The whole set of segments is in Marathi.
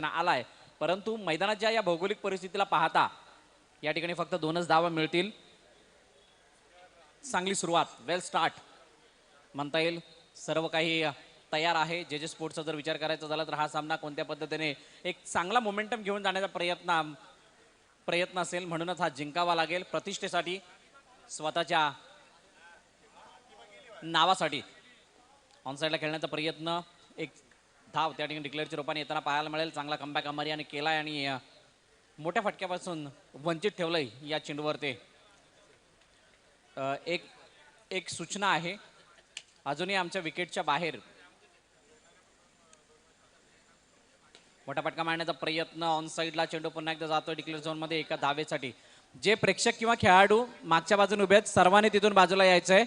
आलाय, परंतु मैदानाच्या या भौगोलिक परिस्थितीला पाहता या ठिकाणी फक्त 2च धावा मिळतील. चांगली सुरुवात, वेल स्टार्ट म्हणता येईल. सर्व काही तयार आहे. जे स्पोर्ट्सचा जर विचार करायचा झाला तर हा सामना कोणत्या पद्धतीने एक चांगला मोमेंटम घेऊन जाण्याचा प्रयत्न असेल, म्हणूनच हा जिंकावा लागेल प्रतिष्ठेसाठी, स्वतःच्या नावासाठी. ऑनसाईडला खेळण्याचा प्रयत्न, एक धाव त्या ठिकाणी डिक्लेअरच्या रूपाने येताना पाहायला मिळेल. चांगला कमबॅक अमरियाने केलाय आणि मोठ्या फटक्यापासून वंचित ठेवलंय या चेंडूवर. ते एक एक सूचना आहे, अजूनही आमच्या विकेटच्या बाहेर मोठा फटका मारण्याचा प्रयत्न. ऑन साईडला चेंडू पुन्हा एकदा जातोय डिक्लेअर झोन मध्ये एका धावेसाठी. जे प्रेक्षक किंवा खेळाडू मागच्या बाजूने उभे आहेत सर्वांनी तिथून बाजूला यायचंय.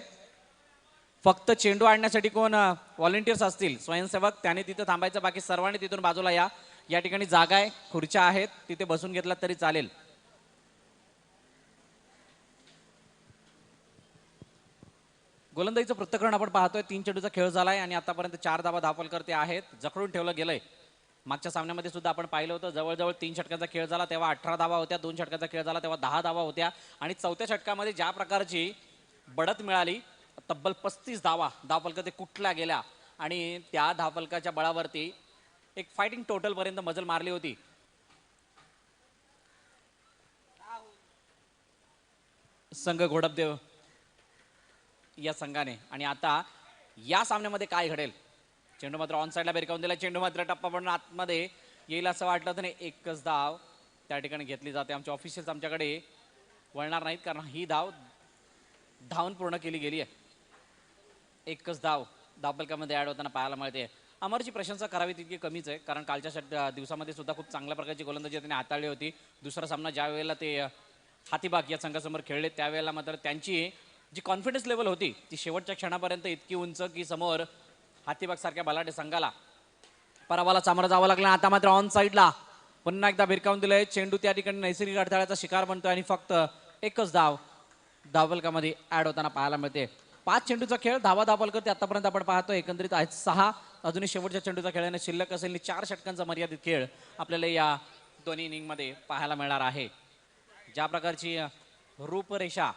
फक्त चेंडू आणण्यासाठी कोण व्हॉलेंटियर्स असतील स्वयंसेवक त्याने तिथे थांबायचं, बाकी सर्वांनी तिथून बाजूला या. या ठिकाणी जागा आहे, खुर्च्या आहेत, तिथे बसून घेतलात तरी चालेल. गोलंदाजीचं पृथक्करण आपण पाहतोय. 3 चेंडूचा खेळ झालाय आणि आतापर्यंत 4 धावा धावफलकर्ते आहेत. जखडून ठेवलं गेलंय. मागच्या सामन्यामध्ये सुद्धा आपण पाहिलं होतं, जवळजवळ 3 षटकांचा खेळ झाला तेव्हा 18 धावा होत्या, 2 षटकांचा खेळ झाला तेव्हा 10 धावा होत्या आणि चौथ्या षटकामध्ये ज्या प्रकारची बढत मिळाली, तब्बल 35 धावा धावफलकात कुठल्या गेल्या आणि त्या धावफलकाच्या बळावरती एक फायटिंग टोटल पर्यंत मजल मारली होती. संघ घोडपदेव या संघाने. आणि आता या सामन्यामध्ये काय घडेल? चेंडू मात्र ऑन साईडला भिरकावून दिला. चेंडू मात्र टप्पा पण आतमध्ये येईल असं वाटलं तर एकच धाव त्या ठिकाणी घेतली जाते. आमचे ऑफिशियल्स आमच्याकडे वळणार नाहीत कारण ही धावून पूर्ण केली गेली आहे. एकच धाव धावफलकामध्ये ऍड होताना पाहायला मिळते. अमरची प्रशंसा करावी तितकी कमीच आहे, कारण कालच्या दिवसामध्ये सुद्धा खूप चांगल्या प्रकारची गोलंदाजी त्यांनी हाताळली होती. दुसरा सामना ज्या वेळेला ते हातीबाग या संघासमोर खेळले त्यावेळेला मात्र त्यांची जी कॉन्फिडन्स लेवल होती ती शेवटच्या क्षणापर्यंत इतकी उंच की समोर हातीबाग सारख्या बलाढ्य संघाला पराभवाला सामोरं जावं लागलं. आता मात्र ऑन साईडला पुन्हा एकदा भिरकावून दिलंय. चेंडू त्या ठिकाणी नैसर्गिक अडथळ्याचा शिकार बनतोय आणि फक्त एकच धाव धावफलकामध्ये ऍड होताना पाहायला मिळते. 5 चेंडूचा खेळ, धावफलकर आतापर्यंत आपण पाहतो एकंदरीत आहेत 6. अजूनही शेवटच्या चेंडूचा खेळाने शिल्लक असेल 4 षटकांचा मर्यादित खेळ आपल्याला या दोन्ही इनिंगमध्ये पाहायला मिळणार आहे. ज्या प्रकारची रूपरेषा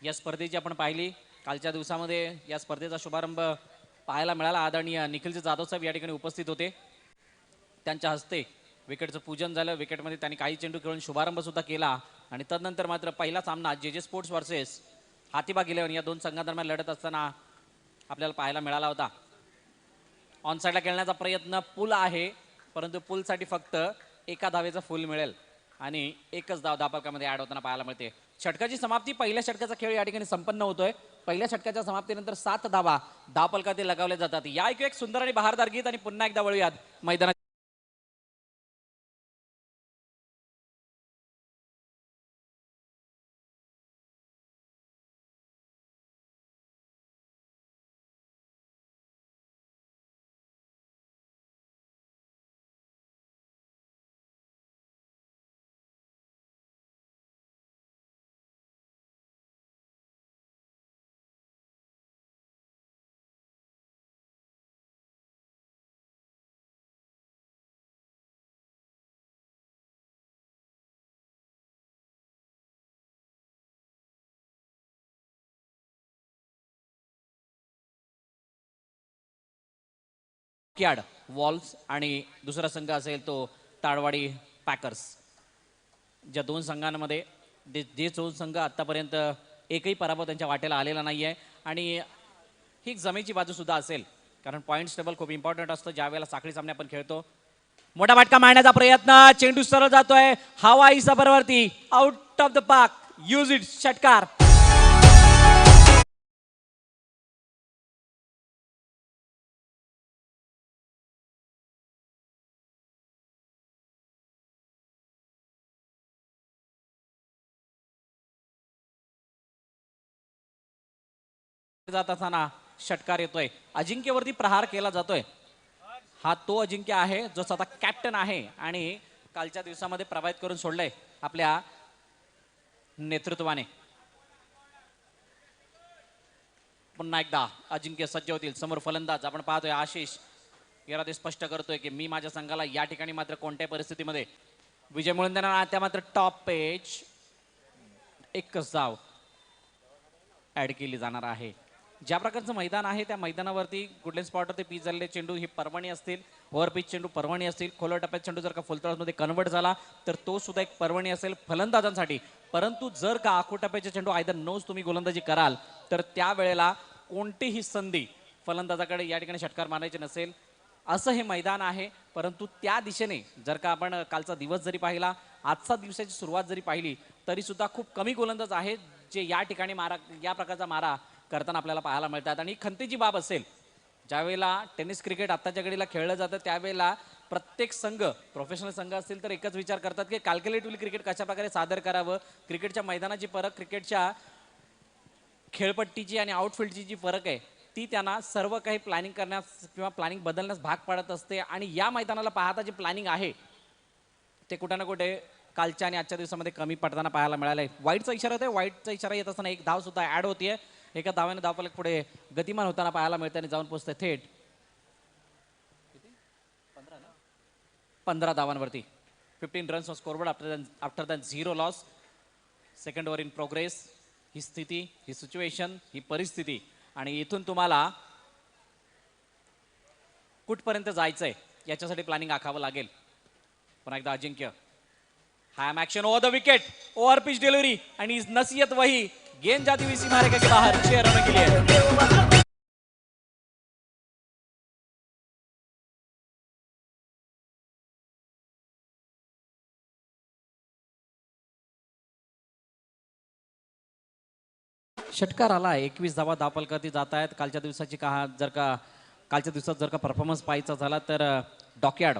या स्पर्धेची आपण पाहिली, कालच्या दिवसामध्ये या स्पर्धेचा शुभारंभ पाहायला मिळाला. आदरणीय निखिलजी जाधव साहेब या ठिकाणी उपस्थित होते. त्यांच्या हस्ते विकेटचं पूजन झालं. विकेटमध्ये त्यांनी काही चेंडू खेळून शुभारंभ सुद्धा केला आणि तदनंतर मात्र पहिला सामना जे स्पोर्ट्स वर्सेस हातीबाग 11 या 2 संघांदरम्यान लढत असताना आपल्याला पाहायला मिळाला होता. ऑन साईडला खेळण्याचा प्रयत्न, पूल आहे परंतु पूलसाठी फक्त एका धावेचा फुल मिळेल आणि एकच धाव धावफलकामध्ये ऍड होताना पाहायला मिळते. षटकाची समाप्ती, पहिल्या षटकाचा खेळ या ठिकाणी संपन्न होतोय. पहिल्या षटकाच्या समाप्तीनंतर 7 धावा धावफलकात लगावले जातात. या ऐकू एक सुंदर आणि बहारदार गीत आणि पुन्हा एकदा वळूयात मैदानात. क्याड वॉल्स आणि दुसरा संघ असेल तो ताडवाडी पॅकर्स. ज्या 2 संघांमध्ये जे 2 संघ आतापर्यंत एकही पराभव त्यांच्या वाटेला आलेला नाहीये आणि ही जमेची बाजू सुद्धा असेल, कारण पॉईंट्स टेबल खूप इम्पॉर्टंट असतं ज्या वेळेला साखळी सामने आपण खेळतो. मोठा फटका मारण्याचा प्रयत्न, चेंडू सरळ जातोय हवाई सफरवरती, out of the park, use it, षटकार. जात असताना षटकार येतोय. अजिंक्यवरती प्रहार केला जातोय. हा तो अजिंक्य आहे जो स्वतः कॅप्टन आहे आणि कालच्या दिवसामध्ये प्रभावित करून सोडलंय आपल्या नेतृत्वाने. पुन्हा एकदा अजिंक्य सज्ज होतील. समोर फलंदाज आपण पाहतोय आशिष. इरादे स्पष्ट करतोय की मी माझ्या संघाला या ठिकाणी मात्र कोणत्याही परिस्थितीमध्ये विजय मिळवून देणार. आता मात्र टॉप पेच एकच धाव ऍड केली जाणार आहे. ज्या प्रकारचं मैदान आहे त्या मैदानावरती कुठल्या स्पॉटवरती पिच झालेले चेंडू ही पर्वणी असतील, ओव्हर पिच चेंडू पर्वणी असतील, खोलवर टप्प्यात चेंडू जर का फुलतळामध्ये कन्वर्ट झाला तर तो सुद्धा एक पर्वणी असेल फलंदाजांसाठी. परंतु जर का आखू टप्प्याचे चेंडू आयदर नोज तुम्ही गोलंदाजी कराल तर त्यावेळेला कोणतीही संधी फलंदाजाकडे या ठिकाणी षटकार मारायचे नसेल असं हे मैदान आहे. परंतु त्या दिशेने जर का आपण कालचा दिवस जरी पाहिला, आजचा दिवसाची सुरुवात जरी पाहिली तरी सुद्धा खूप कमी गोलंदाज आहेत जे या ठिकाणी या प्रकारचा मारा करताना आपल्याला पाहायला मिळतात. आणि खंतीची बाब असेल, ज्यावेळेला टेनिस क्रिकेट आत्ताच्या घडीला खेळलं जातं त्यावेळेला प्रत्येक संघ, प्रोफेशनल संघ असतील तर एकच विचार करतात की कॅल्क्युलेटिव्हली क्रिकेट कशा प्रकारे सादर करावं. क्रिकेटच्या मैदानाची फरक, क्रिकेटच्या खेळपट्टीची आणि आउटफील्डची जी फरक आहे ती त्यांना सर्व काही प्लॅनिंग करण्यास किंवा प्लॅनिंग बदलण्यास भाग पाडत असते. आणि या मैदानाला पाहता जे प्लॅनिंग आहे ते कुठे ना कुठे कालच्या आणि आजच्या दिवसामध्ये कमी पडताना पाहायला मिळालं आहे. वाईटचा इशारा होता, वाईटचा इशारा येत असताना एक धाव सुद्धा ऍड होतीये. एका धावाने धावफलक पुढे गतिमान होताना पाहायला मिळते आणि जाऊन पोहोचते थेट 15 धावांवरती. 15 runs scoreboard after than 0 loss. Second over in progress. ही स्थिती, ही सिच्युएशन, ही परिस्थिती आणि इथून तुम्हाला कुठपर्यंत जायचंय याच्यासाठी प्लॅनिंग आखावं लागेल. पुन्हा एकदा अजिंक्य, हैम action over the wicket, over pitch delivery आणि नसीहत वही, गेंद जाती हुई सीमा रेखा के बाहर 6 रनों के लिए. षटकार आला. 21 धावा धावफलकावरती जात आहेत. कालच्या दिवसाची कालच्या दिवसात जर का परफॉर्मन्स पाहायचा झाला तर डॉकयार्ड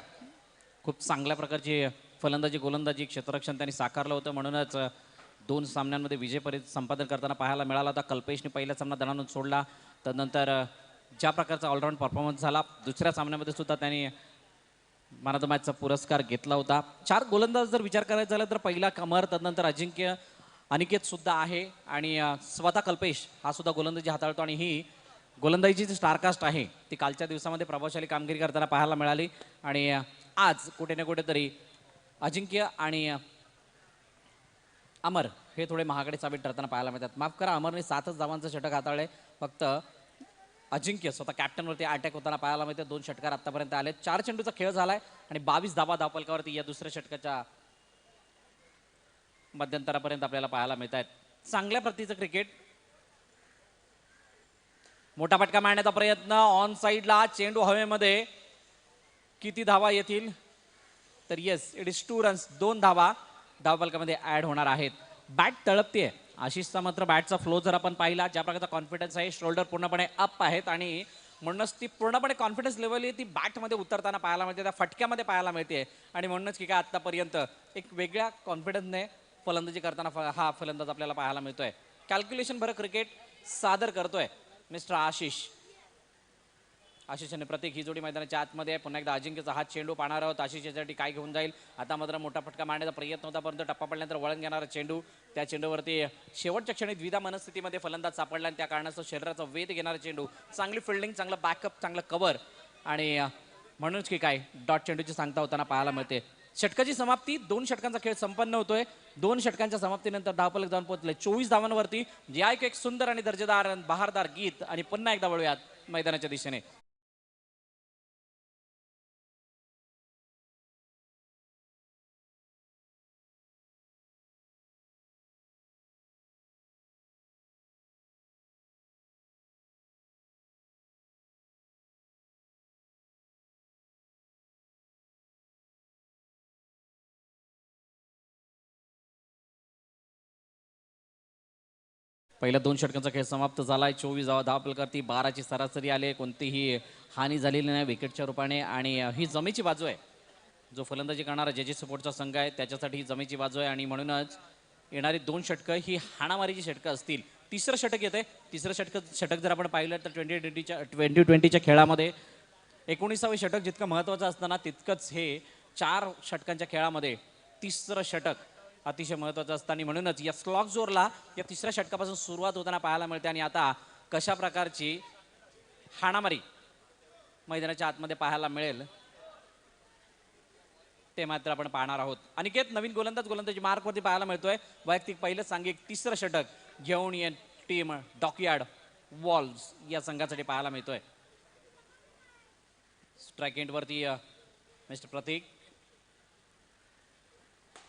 खूप चांगल्या प्रकारची फलंदाजी, गोलंदाजी, क्षेत्ररक्षण त्यांनी साकारलं होतं. म्हणूनच 2 सामन्यांमध्ये विजय संपादन करताना पाहायला मिळाला होता. कल्पेशने पहिला सामना दणानून सोडला. त्यानंतर ज्या प्रकारचा ऑलराऊंड परफॉर्मन्स झाला दुसऱ्या सामन्यामध्ये सुद्धा त्यांनी मॅन ऑफ द मॅचचा पुरस्कार घेतला होता. 4 गोलंदाज जर विचार करायचा झाला तर पहिला कमर, त्यानंतर अजिंक्य, अनिकेत सुद्धा आहे आणि स्वतः कल्पेश हा सुद्धा गोलंदाजी हाताळतो. आणि ही गोलंदाजीची जी स्टारकास्ट आहे ती कालच्या दिवसामध्ये प्रभावशाली कामगिरी करताना पाहायला मिळाली. आणि आज कुठे ना कुठेतरी अजिंक्य आणि अमर हे थोडे महागडे साबित ठरताना पाहायला मिळतात. माफ करा, अमरने 7च धावांचं षटक हाताळले. फक्त अजिंक्य स्वतः कॅप्टनवरती अटॅक होताना पाहायला मिळते. 2 षटकार आतापर्यंत आले. 4 चेंडूचा खेळ झालाय आणि 22 धावा धावफलकावरती या दुसऱ्या षटकाच्या मध्यंतरापर्यंत आपल्याला पाहायला मिळत आहेत. चांगल्या प्रतीचं क्रिकेट. मोठा फटका मारण्याचा प्रयत्न ऑन साईडला, चेंडू हवेमध्ये. किती धावा येतील तर येस, इट इज 2 रन्स. 2 धावा धावफलकामध्ये ऍड होणार आहेत. बॅट तळपतीये. आशिषचा मात्र बॅटचा फ्लो जर आपण पाहिला, ज्या प्रकारचा कॉन्फिडन्स आहे, शोल्डर पूर्णपणे अप आहेत आणि म्हणूनच ती पूर्णपणे कॉन्फिडन्स लेवल ती बॅटमध्ये उतरताना पाहायला मिळते, त्या फटक्यामध्ये पाहायला मिळते. आणि म्हणूनच की काय आतापर्यंत एक वेगळ्या कॉन्फिडन्सने फलंदाजी करताना हा फलंदाज आपल्याला पाहायला मिळतोय. कॅल्क्युलेशन भर क्रिकेट सादर करतोय मिस्टर आशिष. आशिष आणि प्रतीक ही जोडी मैदानाच्या आतमध्ये आहे. पुन्हा एकदा अजिंक्यचा हात चेंडू पाहणार आहोत. आशिष याच्यासाठी काय घेऊन जाईल. आता मात्र मोठा फटका मारण्याचा प्रयत्न होता, परंतु टप्पा पडल्यानंतर वळण घेणारा चेंडू. त्या चेंडूवरती शेवटच्या क्षणी द्विधा मनस्थितीमध्ये फलंदाज सापडला आणि त्या कारणास्तव शरीराचा वेध घेणारा चेंडू. चांगली फिल्डिंग, चांगलं बॅकअप, चांगलं कव्हर आणि म्हणूनच की काय डॉट चेंडूची सांगता होताना पाहायला मिळते. षटकाची समाप्ती. 2 षटकांचा खेळ संपन्न होतोय. 2 षटकांच्या समाप्तीनंतर धावफलक जाऊन पोहोचले 24 धावांवरती. या एक सुंदर आणि दर्जेदार बहारदार गीत आणि पुन्हा एकदा वळूयात मैदानाच्या दिशेने. पहिल्या 2 षटकांचा खेळ समाप्त झालाय. 24 धावफलकावरती 12ची सरासरी आली. कोणतीही हानी झालेली नाही विकेटच्या रूपाने. आणि ही जमेची बाजू आहे. जो फलंदाजी करणारा जे सपोर्टचा संघ आहे त्याच्यासाठी ही जमेची बाजू आहे. आणि म्हणूनच येणारी 2 षटकं ही हाणामारीची षटकं असतील. तिसरं षटक येते. तिसरं षटक जर आपण पाहिलं तर 2020च्या खेळामध्ये 19वे षटक जितकं महत्त्वाचं असताना तितकंच हे 4 षटकांच्या खेळामध्ये तिसरं षटक अतिशय महत्त्वाचं असतं. आणि म्हणूनच या स्लॉग जोरला या तिसऱ्या षटकापासून सुरुवात होताना पाहायला मिळते. आणि आता कशा प्रकारची हाणामारी मैदानाच्या आतमध्ये पाहायला मिळेल ते मात्र आपण पाहणार आहोत. अनिकेत नवीन गोलंदाजी मार्कवरती पाहायला मिळतोय. वैयक्तिक पहिलं सांघिक तिसरं षटक घेऊन ये टीम डॉकयार्ड वॉल्स या संघासाठी पाहायला मिळतोय. स्ट्राइक एंडवरती मिस्टर प्रतीक.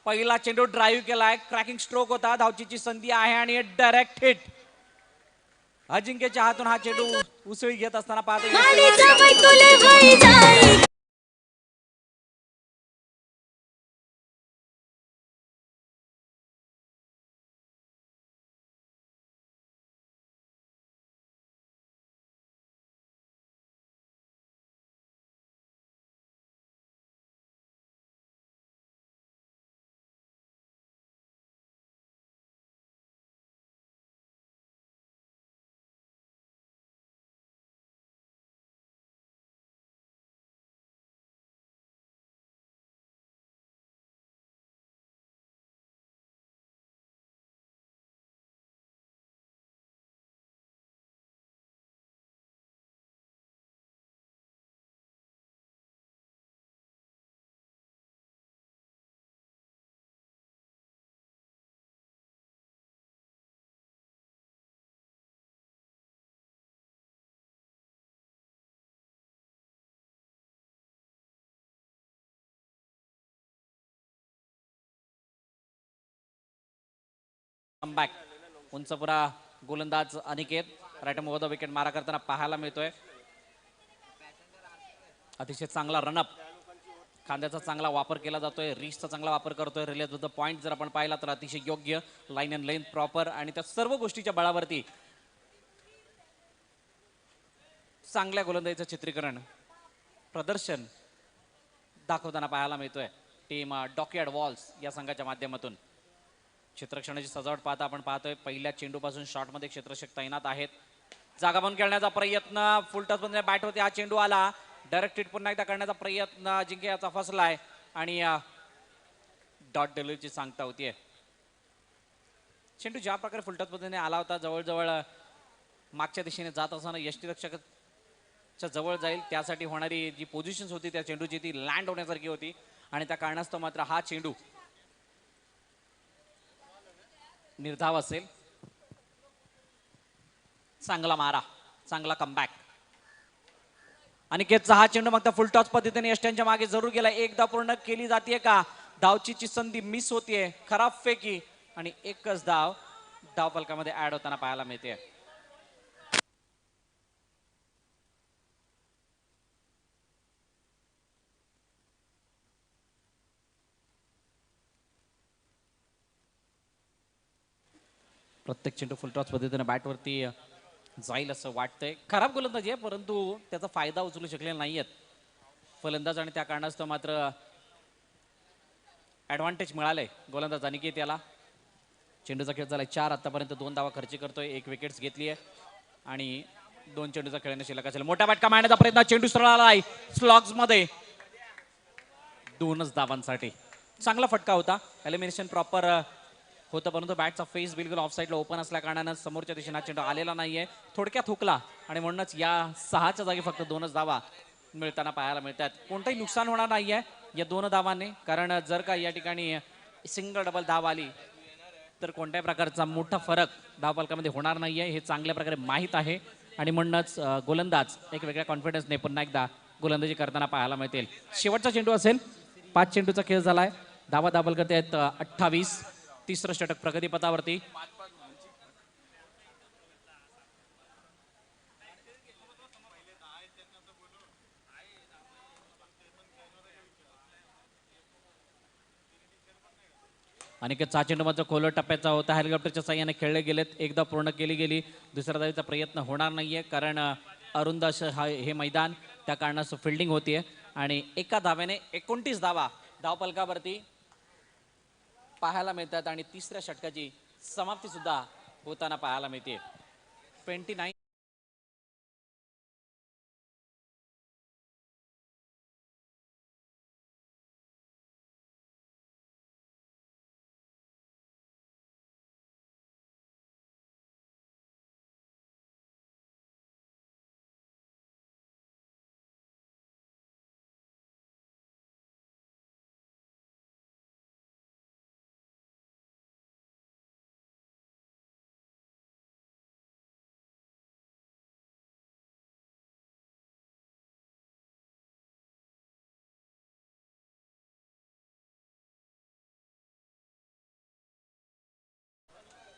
पहिला चेंडू ड्राईव्ह केलाय. क्रॅकिंग स्ट्रोक होता. धावचीची संधी आहे आणि डायरेक्ट हिट. अजिंक्यच्या हातून हा चेंडू उसळी घेत असताना पाहता कमबॅक. उंचपुरा गोलंदाज Aniket right over the wicket मारा करताना पाहायला मिळतोय. अतिशय चांगला रनअप. खांद्याचा चांगला वापर केला जातोय. रिचचा चांगला वापर करतोय. रिलीज द पॉइंट जर आपण पाहिला तर अतिशय योग्य. लाईन अँड लेंथ प्रॉपर आणि त्या सर्व गोष्टीच्या बळावरती चांगल्या गोलंदाजीचं चित्रीकरण प्रदर्शन दाखवताना पाहायला मिळतोय टीम डॉकयार्ड वॉल्स या संघाच्या माध्यमातून. क्षेत्ररक्षणाची सजावट पाहता आपण पाहतोय पहिल्या चेंडूपासून शॉटमध्ये क्षेत्ररक्षक तैनात आहेत. जागा बंद खेळण्याचा प्रयत्न. फुल टच मध्ये बॅट होते. हा चेंडू आला. डायरेक्ट हिट पुन्हा एकदा करण्याचा प्रयत्न अजिंक्य याचा फसलाय आणि डॉट डिलिव्हरीची सांगता होतीये. चेंडू ज्या प्रकारे फुलटच पद्धतीने आला होता जवळजवळ मागच्या दिशेने जात असताना यष्टीरक्षकाच्या जवळ जाईल त्यासाठी होणारी जी पोझिशन्स होती त्या चेंडूची ती लँड होण्यासारखी होती आणि त्या कारणास्तव मात्र हा चेंडू निर्धाव असेल. चांगला मारा. चांगला कमबॅक. अनिकेतचा हा चेंडू मग फुल टॉस पद्धतीने यष्ट्यांच्या मागे जरूर गेला. एकदा पूर्ण केली जाते का. धावचीची संधी मिस होतीये. खराब फेकी आणि एकच धाव धाव फलकामध्ये ऍड होताना पाहायला मिळते. प्रत्येक चेंडू फुल टॉस पद्धतीने बॅटवरती जाईल असं वाटतंय. खराब गोलंदाजी आहे परंतु त्याचा फायदा उचलू शकलेला नाहीयेत फलंदाज आणि त्या कारणास्तव मात्र ऍडव्हान्टेज मिळालंय गोलंदाज अनिकेत याला. चेंडूचा खेळ झालाय 4. आतापर्यंत 2 धावा खर्ची करतोय. 1 विकेट्स घेतली आहे आणि 2 चेंडूचा खेळणे शिल्लक असेल. मोठा बॅटका मारण्याचा प्रयत्न. चेंडू सरळ आलाय स्लॉग्स मध्ये. 2च धावांसाठी चांगला फटका होता. एलिमिनेशन प्रॉपर होतं परंतु बॅटचा फेस बिलकुल ऑफ साईडला ओपन असल्या कारणानं समोरच्या दिशेने चेंडू आलेला नाहीये. थोडक्यात हुकला आणि म्हणूनच या 6च्या जागी फक्त 2च धावा मिळताना पाहायला मिळतात. कोणतंही नुकसान होणार नाहीये या 2 धावांनी कारण जर का या ठिकाणी सिंगल डबल धाव आली तर कोणत्याही प्रकारचा मोठा फरक धावफलकामध्ये होणार नाहीये हे चांगल्या प्रकारे माहीत आहे आणि म्हणूनच गोलंदाज एक वेगळ्या कॉन्फिडन्सने पुन्हा एकदा गोलंदाजी करताना पाहायला मिळतील. शेवटचा चेंडू असेल. 5 चेंडूचा खेळ झालाय. धावा दाबल करते आहेत 28. तिसरं षटक प्रगतीपथावरती. अनिकेत चेंडू मात्र खोलवर टप्प्याचा होता. हेलिकॉप्टरच्या साह्याने खेळले गेलेत. एकदा पूर्ण केली गेली. दुसऱ्या धावेचा प्रयत्न होणार नाहीये कारण अरुंद असं हे मैदान त्या कारणास्तव फिल्डिंग होतीये आणि एका धाव्याने 29 धावा धावफलकावरती पाहायला मिळतात आणि तिसऱ्या षटकाची समाप्ती सुद्धा होताना पाहायला मिळते. 29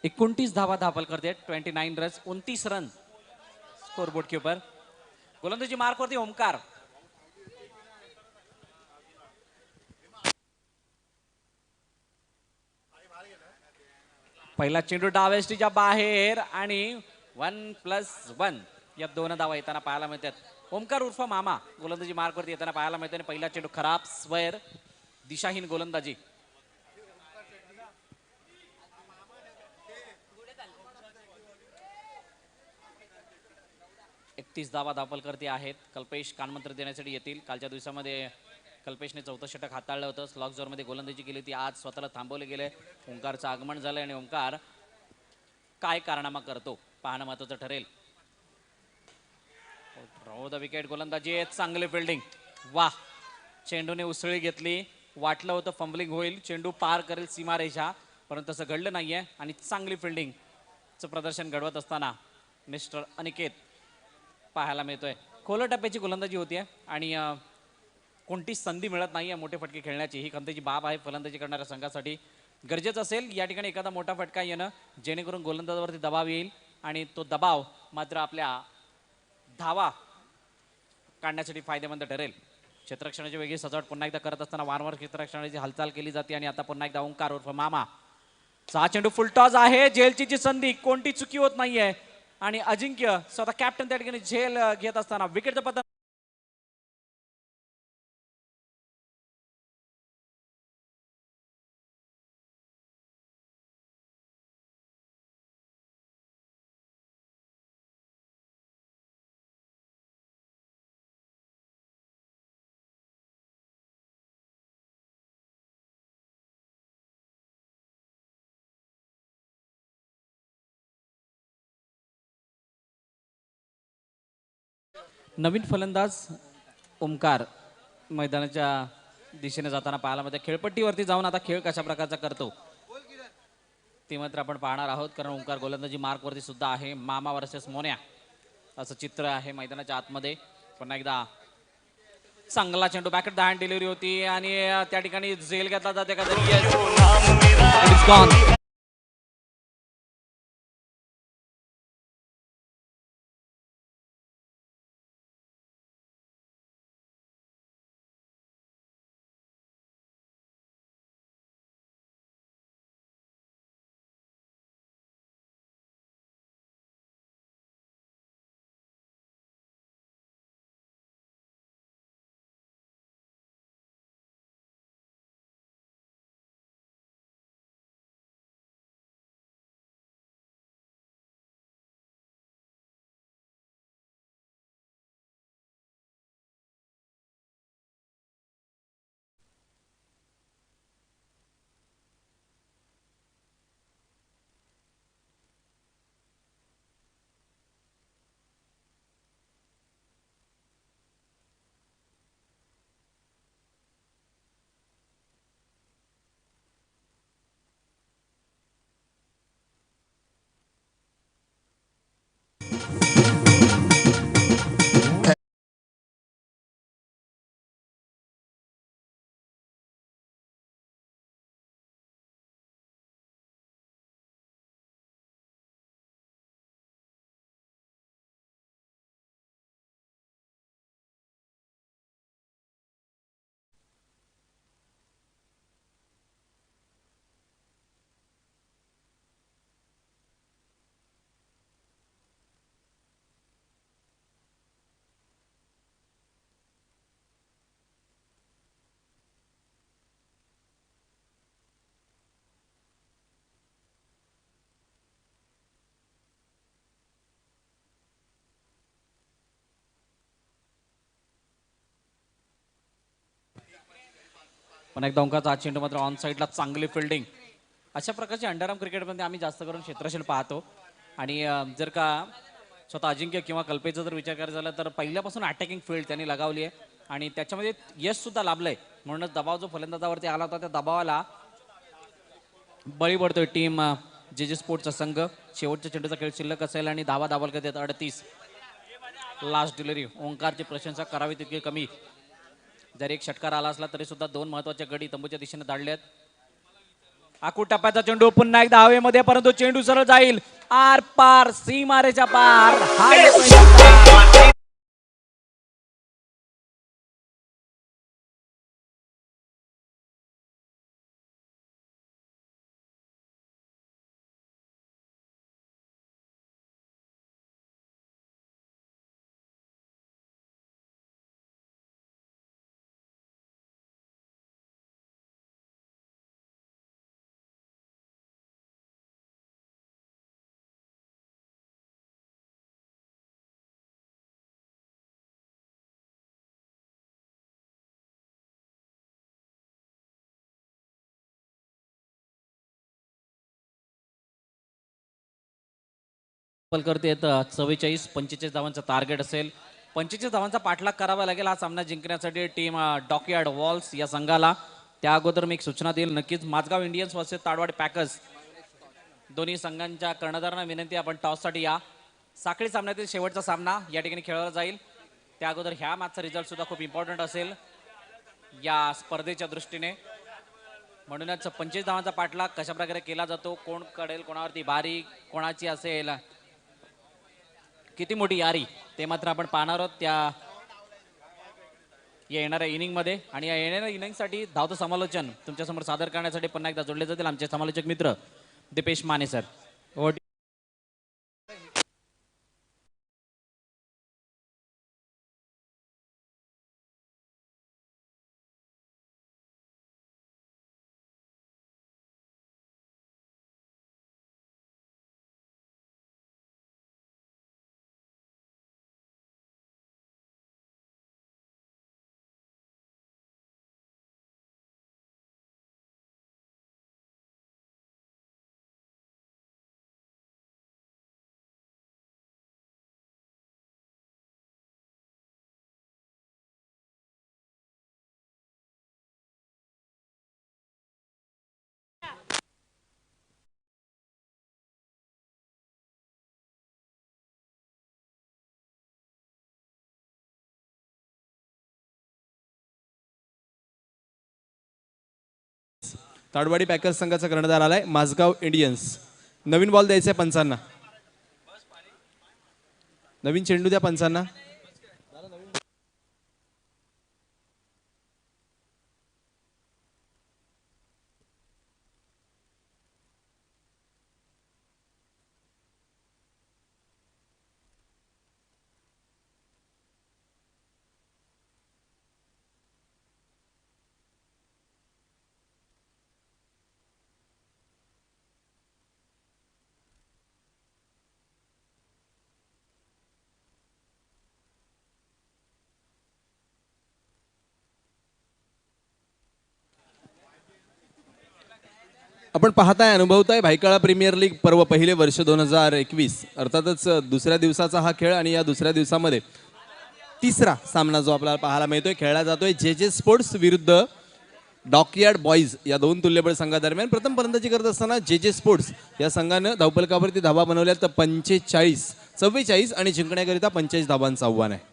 29 धावा दाखल करते. 29 रन्स, 29 रन स्कोरबोर्ड कीपर. गोलंदाजी मार्कवरती ओमकार. पहिला चेंडू डावेस्टीच्या बाहेर आणि 1+1 या 2 धावा येताना पाहायला मिळतात. ओमकार उर्फ मामा गोलंदाजी मार्कवरती येताना पाहायला मिळते आणि पहिला चेंडू खराब स्क्वेअर, दिशाहीन गोलंदाजी. एकतीस धावा दाखल करते आहेत. कल्पेश कानमंत्र देण्यासाठी येतील. कालच्या दिवसामध्ये कल्पेशने 4थं षटक हाताळलं होतं. स्लॉग झोनमध्ये गोलंदाजी केली होती. आज स्वतःला थांबवले गेले. ओंकारचं आगमन झालंय आणि ओंकार काय कारनामा करतो पाहणं महत्वाचं ठरेल. द विकेट गोलंदाजी, चांगली फिल्डिंग. वाह, चेंडूने उसळी घेतली. वाटलं होतं फंबलिंग होईल, चेंडू पार करेल सीमारेषा, परंतु तसं घडलं नाहीये. आणि चांगली फिल्डिंगचं प्रदर्शन घडवत असताना मिस्टर अनिकेत पाहायला मिळतोय. खोल टप्प्याची गोलंदाजी होतीये आणि कोणतीच संधी मिळत नाहीये मोठे फटके खेळण्याची. ही खंतेची बाब आहे फलंदाजी करणाऱ्या संघासाठी. गरजेचं असेल या ठिकाणी एखादा मोठा फटका येणं, जेणेकरून गोलंदाजावरती दबाव येईल आणि तो दबाव मात्र आपल्या धावा काढण्यासाठी फायदेमंद ठरेल. क्षेत्ररक्षणाची वेगळी सजावट पुन्हा एकदा करत असताना वारंवार क्षेत्ररक्षणाची हालचाल केली जाते आणि आता पुन्हा एकदा ओंकार उर्फ मामा. सहा चेंडू फुलटॉस आहे. झेलची संधी, कोणती चुकी होत नाहीये आणि अजिंक्य स्वतः कॅप्टन त्या ठिकाणी झेल घेत असताना विकेटचं पतन. नवीन फलंदाज ओमकार मैदानाच्या दिशेने जाताना पाहायला मिळते. खेळपट्टीवरती जाऊन आता खेळ कशा प्रकारचा करतो ते मात्र आपण पाहणार आहोत, कारण ओंकार गोलंदाजी मार्कवरती सुद्धा आहे. मामा वर्सेस मोन्या असं चित्र आहे मैदानाच्या आतमध्ये. पुन्हा एकदा चांगला चेंडू, बॅकेट द हँड डिलिव्हरी होती आणि त्या ठिकाणी झेल घेतला जाते का तरी. पण एकदा ओंकारचा चेंडू मात्र ऑन साईडला चांगली फिल्डिंग. अशा प्रकारचे अंडरआर्म क्रिकेटमध्ये आम्ही जास्त करून क्षेत्ररक्षण पाहतो आणि जर का स्वतः अजिंक्य किंवा कल्पेचा जर विचार करायचा झाला तर पहिल्यापासून अटॅकिंग फील्ड त्यांनी लगावली आहे आणि त्याच्यामध्ये यश सुद्धा लाभलंय. म्हणूनच दबाव जो फलंदाजावरती आला होता त्या दबावाला बळी पडतोय टीम जे स्पोर्ट्सचा संघ. शेवटच्या चेंडूचा खेळ शिल्लक असेल आणि धावा दाबल करतात 38. लास्ट डिलिव्हरी, ओंकारची प्रशंसा करावी तितकी कमी. जर एक षटकार आला असला तरी सुद्धा दोन महत्वाच्या गडी तंबूच्या दिशेने धाडलेत. आखू टप्प्याचा चेंडू पुन्हा एकदा हवेमध्ये, परंतु चेंडू सरळ जाईल आर पार, सीमारेच्या पार. हा येतोय षटकार. करते येतं 44-45 धावांचा टार्गेट असेल. 45 धावांचा पाठलाग करावा लागेल हा सामना जिंकण्यासाठी टीम डॉकयार्ड वॉल्स या संघाला. त्या अगोदर मी एक सूचना देईल, नक्कीच माझगाव इंडियन्स वर्सेस ताडवाडी पॅकर्स दोन्ही संघांच्या कर्णधारांना विनंती, आपण टॉससाठी या. साखळी सामन्यातील शेवटचा सामना या ठिकाणी खेळला जाईल. त्या अगोदर ह्या मॅचचा रिझल्ट सुद्धा खूप इम्पॉर्टंट असेल या स्पर्धेच्या दृष्टीने. म्हणूनच 25 धावांचा पाठलाग कशा प्रकारे केला जातो, कोण कडेल कोणावरती बारी कोणाची असेल, किती मोठी यारी, ते मात्र आपण पाहणार आहोत त्या येणाऱ्या इनिंग मध्ये. आणि या येणाऱ्या इनिंग साठी धावतं समालोचन तुमच्यासमोर सादर करण्यासाठी पुन्हा एकदा जोडले जातील आमचे समालोचक मित्र दीपेश माने सर. ताडवाडी पॅकर्स संघाचा कर्णधार आलाय माझगाव इंडियन्स. नवीन बॉल द्यायचा पंचांना, नवीन चेंडू द्या पंचांना. आपण पाहताय अनुभवताय भायखळा प्रीमियर लीग पर्व पहिले वर्ष 2021. अर्थातच दुसऱ्या दिवसाचा हा खेळ आणि या दुसऱ्या दिवसामध्ये तिसरा सामना जो आपल्याला पाहायला मिळतोय खेळला जातोय जे जे स्पोर्ट्स विरुद्ध डॉकयार्ड बॉईज या दोन तुल्यबळ संघादरम्यान. प्रथम फलंदाजी करत असताना जे जे स्पोर्ट्स या संघानं धावफलकावरती धावा बनवल्या तर 44 आणि जिंकण्याकरिता 45 धावांचं आव्हान आहे.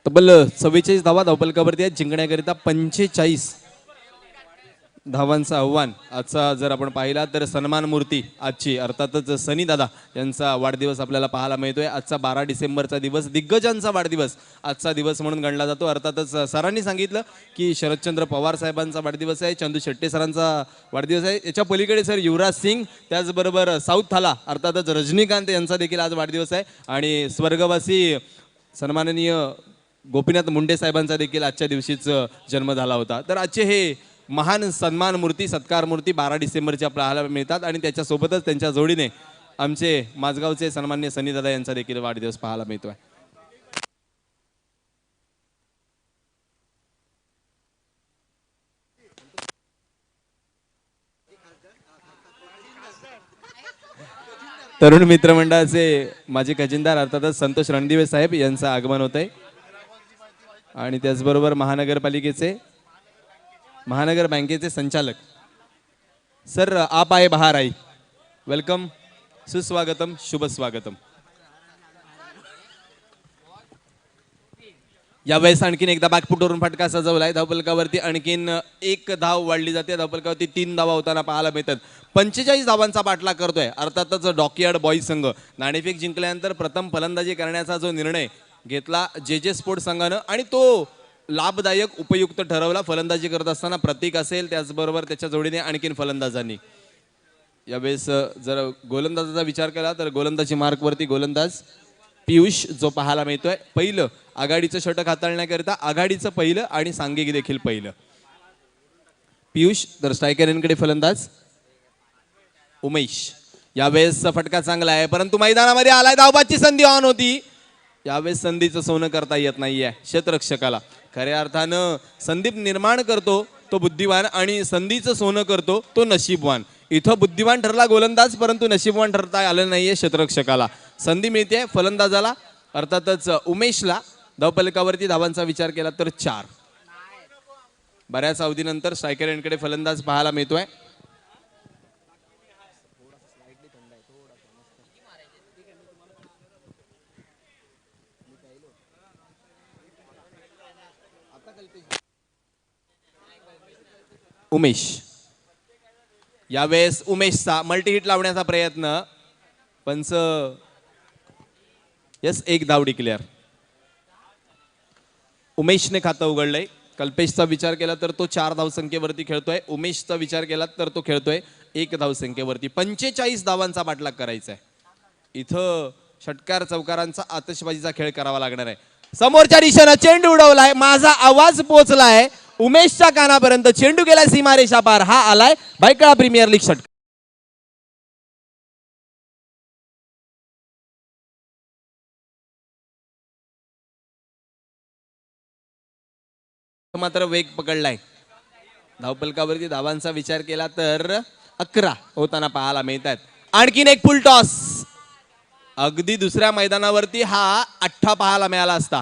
तब्बल 44 धावा धावफलकावरती आहेत, जिंकण्याकरिता 45 धावांचं आव्हान. आजचा जर आपण पाहिला तर सन्मान मूर्ती आजची अर्थातच सनी दादा यांचा वाढदिवस आपल्याला पाहायला मिळतोय. आजचा 12 डिसेंबरचा दिवस दिग्गजांचा वाढदिवस आजचा दिवस म्हणून गणला जातो. अर्थातच सरांनी सांगितलं की शरदचंद्र पवार साहेबांचा वाढदिवस आहे, चंदू शेट्टे सरांचा वाढदिवस आहे, याच्या पलीकडे सर युवराज सिंग, त्याचबरोबर साऊथ थाला अर्थातच रजनीकांत यांचा देखील आज वाढदिवस आहे. आणि स्वर्गवासी सन्माननीय गोपीनाथ मुंडे साहेबांचा देखील आजच्या दिवशीच जन्म झाला होता. तर आजचे हे महान सन्मान मूर्ती सत्कार मूर्ती 12 डिसेंबरच्या पाहायला मिळतात. आणि त्याच्यासोबतच त्यांच्या जोडीने आमचे माझगावचे सन्मान्य सनीदादा यांचा देखील वाढदिवस पाहायला मिळतोय. तरुण मित्रमंडळाचे माजी खजिनदार अर्थातच संतोष रणदिवे साहेब यांचं आगमन होत आहे. आणि त्याचबरोबर महानगर बँकेचे संचालक सर, आप आए बाहर आई, वेलकम, सुस्वागतम, शुभ स्वागतम. यावेळेस आणखीन एकदा बॅकफुटवरून फटका सजवलाय. धावफलकावरती आणखीन एक धाव वाढली जाते. धावफलकावरती 3 धावा होताना पाहायला मिळतात. 45 धावांचा पाठलाग करतोय अर्थातच डॉकयार्ड बॉईज संघ. नाणेफेक जिंकल्यानंतर प्रथम फलंदाजी करण्याचा जो निर्णय घेतला जे स्पोर्ट्स संघानं आणि तो लाभदायक उपयुक्त ठरवला. फलंदाजी करत असताना प्रतीक असेल, त्याचबरोबर त्याच्या जोडीने आणखीन फलंदाजांनी. यावेळेस जर गोलंदाजाचा विचार केला तर गोलंदाजी मार्कवरती गोलंदाज पियुष जो पाहायला मिळतोय. पहिलं आघाडीचं षटक हाताळण्याकरिता आघाडीचं पहिलं आणि सांघिक देखील पहिलं पियुष. तर स्ट्रायकर यांकडे फलंदाज उमेश. यावेळेस फटका चांगला आहे परंतु मैदानामध्ये आलाय. धावबाची संधी ऑन होती. यावेळेस संधीचं सोनं करता येत नाहीये क्षेत्ररक्षकाला. खऱ्या अर्थानं संदीप निर्माण करतो तो बुद्धिवान आणि संधीचं सोनं करतो तो नशीबवान. इथं बुद्धिवान ठरला गोलंदाज परंतु नशीबवान ठरता आलं नाहीये क्षेत्ररक्षकाला. संधी मिळते फलंदाजाला अर्थातच उमेशला. धावफलकावरती धावांचा विचार केला तर 4. बऱ्याच अवधीनंतर स्ट्रायकर यांकडे फलंदाज पाहायला मिळतोय. उमेश. यावेळेस उमेशचा मल्टी हिट लावण्याचा प्रयत्न पंच. यस, एक धाव डिक्लेअर. उमेशने खातं उघडलंय. कल्पेशचा विचार केला तर तो 4 धावसंख्येवरती खेळतोय. उमेशचा विचार केला तर तो खेळतोय 1 धावसंख्येवरती. 45 धावांचा पाठलाग करायचा आहे. इथं षटकार चौकारांचा आतषबाजीचा खेळ करावा लागणार आहे. समोरच्या दिशेनं चेंडू उडवलाय. माझा आवाज पोहोचलाय उमेशच्या कानापर्यंत. चेंडू गेलाय सीमारेषा पार. हा आलाय भायखळा प्रीमियर लीग षटकार. मात्र वेग पकडलाय. धावफलकावरती धावांचा विचार केला तर 11 होताना पाहायला मिळतात. आणखीन एक फुल टॉस. अगदी दुसऱ्या मैदानावरती हा 8 पाहायला मिळाला असता.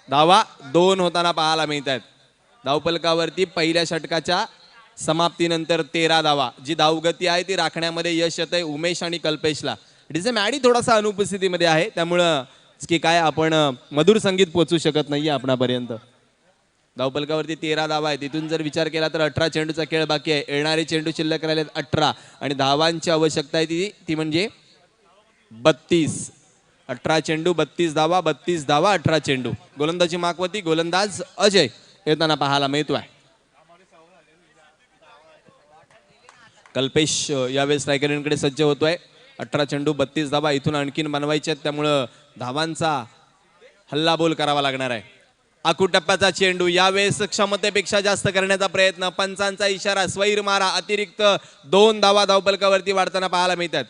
धावा 2 होताना पाहायला मिळतात. धावफलकावरती पहिल्या षटकाच्या समाप्तीनंतर 13 धावा. जी धावगती आहे ती राखण्यामध्ये यश येत आहे उमेश आणि कल्पेशला. डीजे मॅडी थोडासा अनुपस्थितीमध्ये आहे त्यामुळं की काय आपण मधुर संगीत पोहोचू शकत नाहीये आपणापर्यंत. धावफलकावरती 13 धावा आहे. तिथून जर विचार केला तर 18 चेंडूचा खेळ बाकी आहे. येणारे चेंडू शिल्लक राहिले 18 आणि धावांची आवश्यकता आहे ती म्हणजे 32. 18 चेंडू 32 धावा. 32 धावा 18 चेंडू. गोलंदाजी माकवती गोलंदाज अजय येताना पाहायला मिळतोय. कल्पेश यावेळेस स्ट्रायकरकडे सज्ज होतोय. 18 चेंडू 32 धावा इथून आणखीन बनवायचे आहेत त्यामुळं धावांचा हल्लाबोल करावा लागणार आहे. आखूड टप्प्याचा चेंडू यावेळेस क्षमतेपेक्षा जास्त करण्याचा प्रयत्न. पंचांचा इशारा स्वैर मारा. अतिरिक्त 2 धावा धावफलकावरती वाढताना पाहायला मिळतात.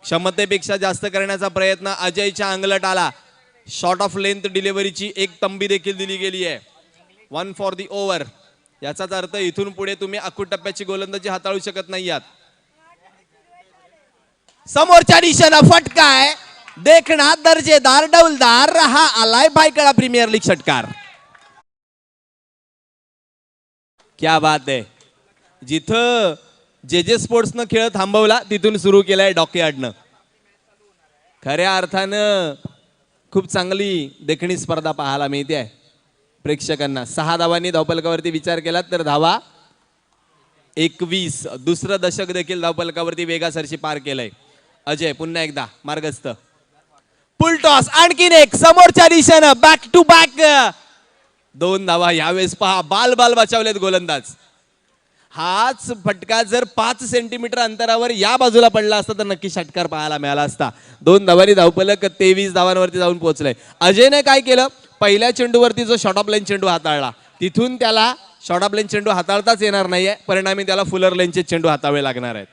क्षमतेपेक्षा जास्त करण्याचा प्रयत्न अजयच्या अंगलट आला. शॉर्ट ऑफ लेंथ डिलिव्हरीची एक तंबी देखील दिली गेली आहे. 1 फॉर दी ओव्हर. याचाच अर्थ इथून पुढे तुम्ही आखूड टप्प्याची गोलंदाजी हाताळू शकत नाही आहात. समोरच्या दिशेनं फटका आहे. देखना दर्जेदार डौलदार. हा आलाय भायखळा प्रीमियर लीग षटकार. क्या बात आहे. जिथं जे स्पोर्ट्सनं खेळ थांबवला तिथून सुरू केलाय डॉकयार्डनं. खऱ्या अर्थानं खूप चांगली देखणी स्पर्धा पाहायला मिळते आहे प्रेक्षकांना. 6 धावांनी धावफलकावरती विचार केला तर धावा 21. दुसरं दशक देखील धावफलकावरती वेगासरशी पार केलंय. अजय पुन्हा एकदा मार्गस्थ. फुल टॉस. आणखीन एक समोरच्या दिशेनं बॅक टू बॅक 2 धावा. यावेळेस पहा बाल बचावलेत गोलंदाज. हाच फटका जर 5 सेंटीमीटर अंतरावर या बाजूला पडला असता तर नक्की षटकार पाहायला मिळाला असता. 2 धावांनी धावफलक 23 धावांवरती जाऊन पोहोचलंय. अजयने काय केलं, पहिल्या चेंडूवरती जो शॉर्ट ऑफ लाईन चेंडू हाताळला तिथून त्याला शॉर्ट ऑफ लाईन चेंडू हाताळताच येणार नाहीये. परिणामी त्याला फुलर लाईनचे चेंडू हाताळावे लागणार आहेत.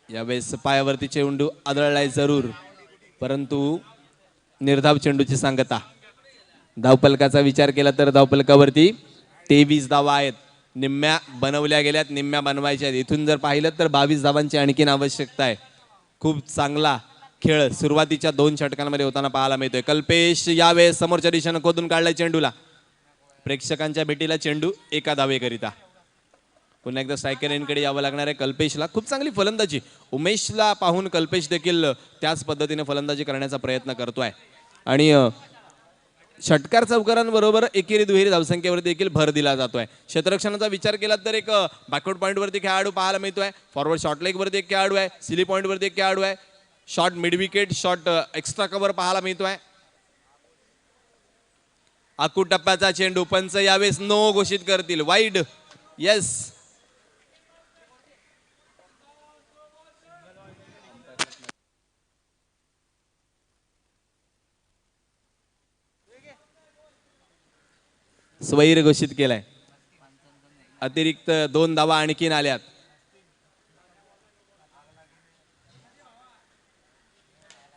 यावेळेस पायावरती चेंडू आदळलाय जरूर परंतु निर्धाव चेंडूची सांगता. धावफलकाचा विचार केला तर धावफलकावरती 23 धावा आहेत. निम्म्या बनवल्या गेल्यात, निम्म्या बनवायच्या आहेत. इथून जर पाहिलं तर 22 धावांची आणखीन आवश्यकता आहे. खूप चांगला खेळ सुरुवातीच्या 2 षटकांमध्ये होताना पाहायला मिळतोय. कल्पेश यावेळेस समोरच्या दिशेनं खोदून काढलाय चेंडूला. प्रेक्षकांच्या भेटीला चेंडू एका धावेकरिता. पुन्हा एकदा स्ट्रायकर एंडकडे यावं लागणार आहे कल्पेशला. खूप चांगली फलंदाजी. उमेशला पाहून कल्पेश देखील त्याच पद्धतीने फलंदाजी करण्याचा प्रयत्न करतोय आणि षटकार चौकारांबरोबर एकेरी दुहेरी धावसंख्येवरती देखील भर दिला जातोय. क्षेत्ररक्षणाचा विचार केला तर एक बॅकवर्ड पॉईंटवरती खेळाडू पाहायला मिळतोय. फॉरवर्ड शॉर्ट लेगवरती एक खेळाडू आहे. सिली पॉईंटवरती एक खेळाडू आहे. Short mid wicket, short extra cover पाहायला मिळतोय. आकू टप्प्याचा चेंडू. पंच यावेळेस नो घोषित करतील. वाईड. येस. स्वैर घोषित केलाय. अतिरिक्त 2 धावा आणखीन आल्यात.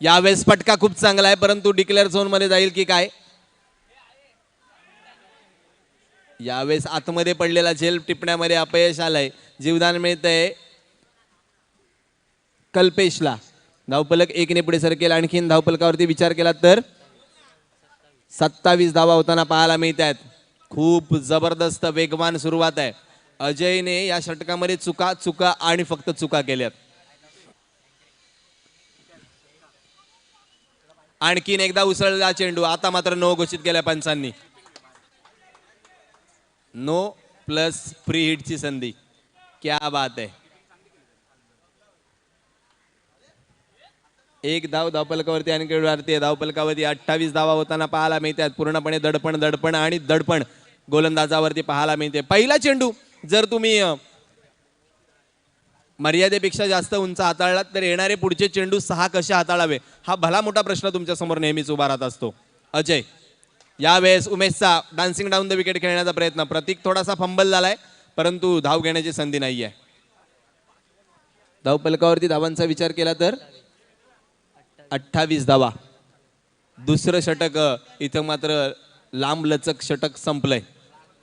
यावेळेस फटका खूप चांगला आहे, परंतु डिक्लेअर झोन मध्ये जाईल की काय. यावेळेस आतमध्ये पडलेला झेल टिपण्यामध्ये अपयश आलंय. जीवदान मिळतंय कल्पेशला. धावफलक 1 ने पुढे सरकेल. आणखीन धावफलकावरती विचार केला तर 27 धावा होताना पाहायला मिळत आहेत. खूप जबरदस्त वेगवान सुरुवात आहे. अजयने या षटकामध्ये चुका चुका आणि फक्त चुका केल्यात. आणखीन एकदा उसळला चेंडू. आता मात्र नो घोषित केल्या पंचांनी. नो प्लस फ्री हिटची संधी. क्या बात आहे. एक धाव धावफलकावरती आणखी भारतीय धावफलकावरती 28 धावा होताना पाहायला मिळतात. पूर्णपणे दडपण आणि दडपण गोलंदाजावरती पाहायला मिळते. पहिला चेंडू जर तुम्ही मर्यादेपेक्षा जास्त उंच हाताळलात तर येणारे पुढचे चेंडू 6 कसे हाताळावे हा भला मोठा प्रश्न तुमच्या समोर नेहमीच उभा राहत असतो. अजय यावेळेस उमेशचा डान्सिंग डाऊन द विकेट खेळण्याचा प्रयत्न. प्रतीक थोडासा फंबल झालाय, परंतु धाव घेण्याची संधी नाहीये. धावफलकावरती धावांचा विचार केला तर 28 धावा. दुसरं षटक इथं मात्र लांब लचक षटक संपलंय.